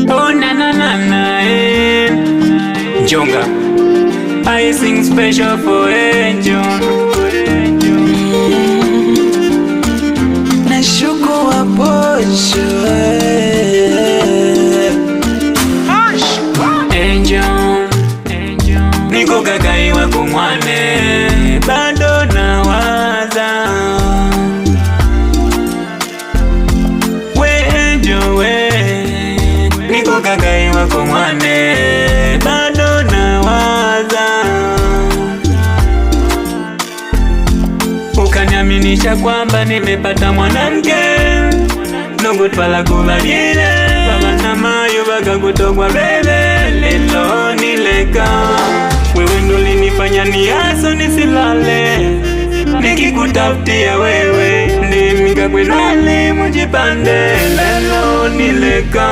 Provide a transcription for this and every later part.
Oh na na na na, Jonga, I sing special for Angel. Nashuku wa posho Angel, niko kakai wako mwane, bado nawaza. We Angel we, niko kakai wako mwane, bado nawaza. Ukaniaminisha kwamba nimepata mwanamke, nongo twala kubalile, baba na mayo bakakutogwa bebe, lelo nileka. Wewe ndo linifanya niaso nisilale, nikikutafutia wewe ndimika kwenale mujipande, lelo nileka.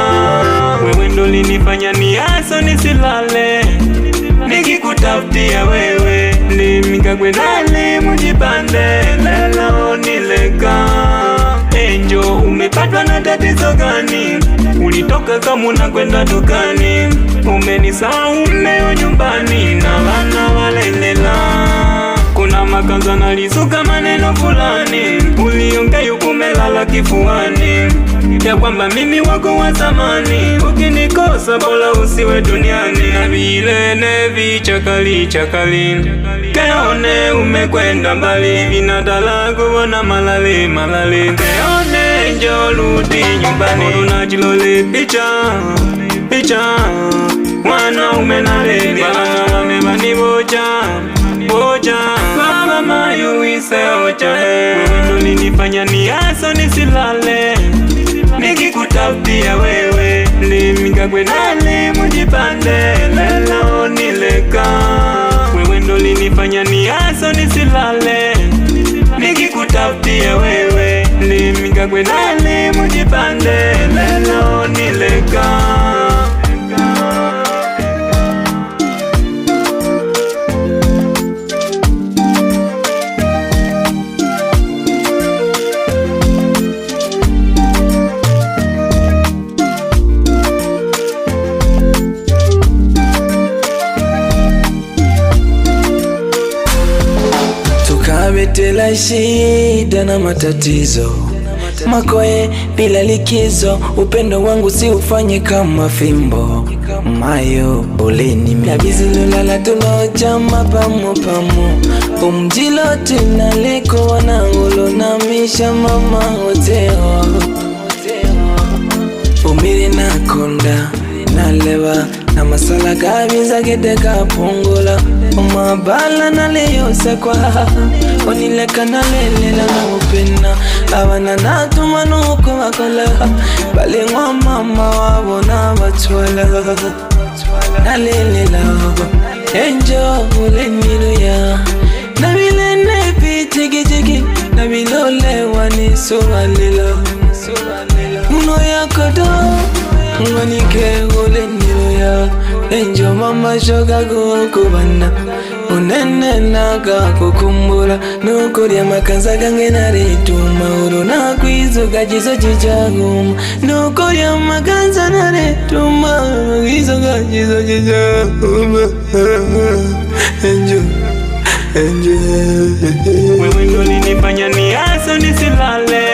Wewe ndo linifanya niaso nisilale, nikikutafutia wewe ndimika kwenale mujipande, lelo nileka. Angel, umepatwa na tatizo gani? Ulitoka kama unakwenda dukani, umenisahau mmeo nyumbani na wana walelela. Kuna makaza nalisuka maneno fulani, uliongea umelala kifuani, ya kwamba mimi wako wa zamani, ukinikosa bora usiwe duniani. Na vile nevi chakali chakali, keone umekwenda mbali, vinadala kuona malale malale. Keone njoo rudi nyumbani, unajilole picha picha, mwana umenale baba wamebani boja boja, baba mayu ise ocha. Wewe ndo linifanya niaso nisilale, nikikutafutia wewe ndimika kwenale mujipande, lelo nileka. Wewe ndo linifanya niaso nisilale, nikikutafutia wewe ndimika kwenale mujipande, lelo nileka. Tukabetela shida na matatizo, makoe bila likizo. Upendo wangu si ufanye kama fimbo, mayo boleni mlabizi lulala tunoja mapamu pamu. Umjilo tinaleko wanangulo na misha mama hoteo. Umiri na konda na lewa na masala kabiza gedeka pungula. Umabala na leyo sekwa, onileka na lelela na upena. Awana na tumanuko wakola, bali ngwa mama wabona watwala na lelela. Angel uleniruya, na vile nepi chigi chigi, na vilole wani suwalela. Muno ya kodo mwanike uleniruya, Angel mama shoga kukubana, unene naga kukumbura. Nukuri amakaza gange naretuma, uru nakwizo gajizo jijaguma. Nukuri amakaza naretuma, gizo gajizo jijaguma. Angel, Angel. Wewe ndo linifanya niaso nisilale,